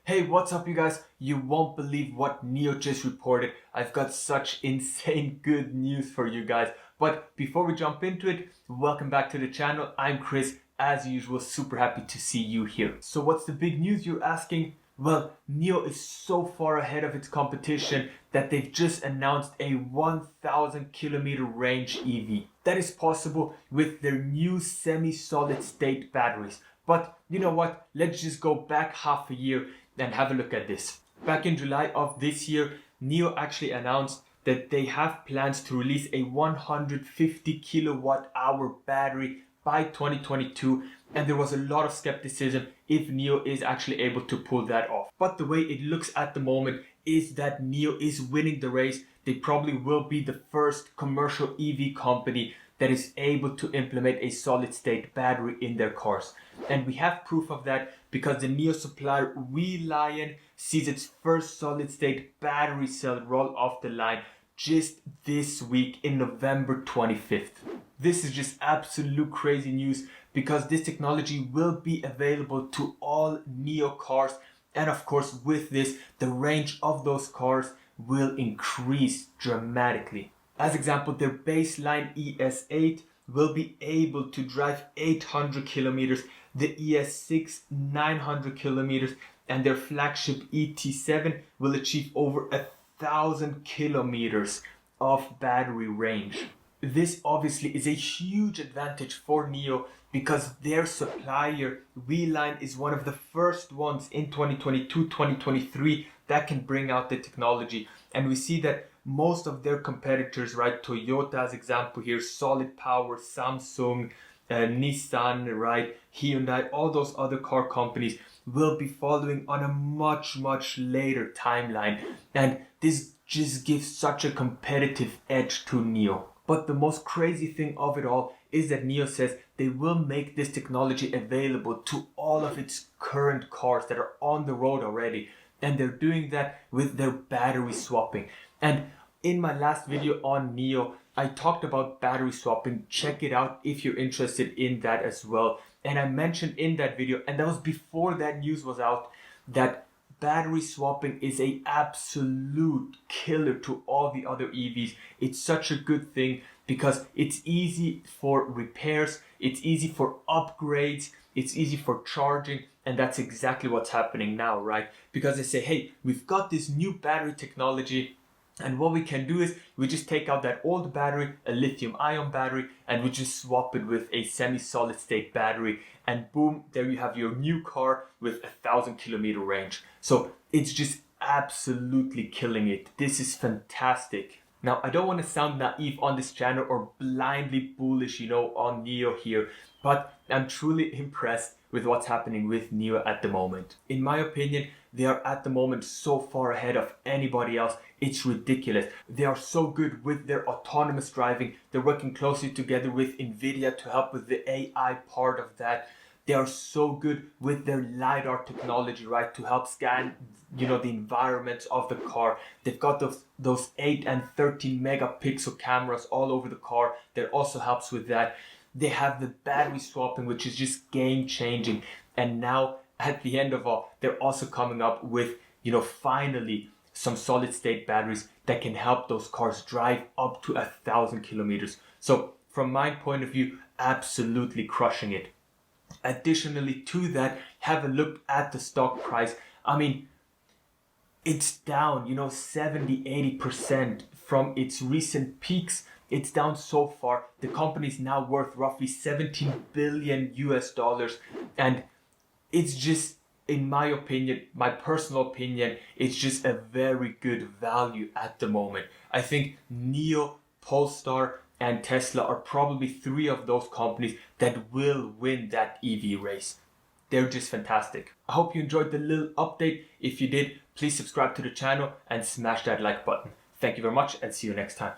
Hey, what's up you guys? You won't believe what NIO just reported. I've got such insane good news for you guys. But before we jump into it, welcome back to the channel. I'm Chris. As usual, super happy to see you here. So what's the big news you're asking? Well, NIO is so far ahead of its competition that they've just announced a 1,000 kilometer range EV. That is possible with their new semi-solid state batteries. But you know what? Let's just go back half a year and have a look at this. Back in July of this year, NIO actually announced that they have plans to release a 150 kilowatt hour battery by 2022, and there was a lot of skepticism if NIO is actually able to pull that off. But the way it looks at the moment is that NIO is winning the race. They probably will be the first commercial EV company that is able to implement a solid state battery in their cars. And we have proof of that because the NIO supplier Lion sees its first solid state battery cell roll off the line just this week in November 25th. This is just absolute crazy news because this technology will be available to all NIO cars, and of course with this the range of those cars will increase dramatically. As example, their baseline ES8 will be able to drive 800 kilometers, the ES6 900 kilometers, and their flagship ET7 will achieve over 1,000 kilometers of battery range. This obviously is a huge advantage for NIO because their supplier Lion is one of the first ones in 2022-2023 that can bring out the technology, and we see that most of their competitors, right, Toyota as example here, Solid Power, Samsung, Nissan, right, Hyundai, all those other car companies will be following on a much later timeline, and this just gives such a competitive edge to NIO. But the most crazy thing of it all is that NIO says they will make this technology available to all of its current cars that are on the road already, and they're doing that with their battery swapping. And in my last video on NIO, I talked about battery swapping. Check it out if you're interested in that as well. And I mentioned in that video, and that was before that news was out, that battery swapping is an absolute killer to all the other EVs. It's such a good thing because it's easy for repairs, it's easy for upgrades, it's easy for charging, and that's exactly what's happening now, right? Because they say, hey, we've got this new battery technology, and what we can do is we just take out that old battery, a lithium-ion battery, and we just swap it with a semi-solid state battery, and boom, there you have your new car with 1,000 kilometer range. So it's just absolutely killing it. This is fantastic. Now, I don't want to sound naive on this channel or blindly bullish, on NIO here, but I'm truly impressed with what's happening with NIO at the moment. In my opinion, they are at the moment so far ahead of anybody else. It's ridiculous. They are so good with their autonomous driving. They're working closely together with NVIDIA to help with the AI part of that. They are so good with their LiDAR technology, right, to help scan, the environments of the car. They've got those 8 and 13 megapixel cameras all over the car that also helps with that. They have the battery swapping, which is just game changing. And now at the end of all, they're also coming up with, finally some solid state batteries that can help those cars drive up to 1,000 kilometers. So from my point of view, absolutely crushing it. Additionally to that, have a look at the stock price. I mean, it's down, 70-80% from its recent peaks. It's down so far. The company is now worth roughly 17 billion US dollars, and it's just, in my opinion, my personal opinion, it's just a very good value at the moment. I think NIO, Polestar, and Tesla are probably 3 of those companies that will win that EV race. They're just fantastic. I hope you enjoyed the little update. If you did, please subscribe to the channel and smash that like button. Thank you very much and see you next time.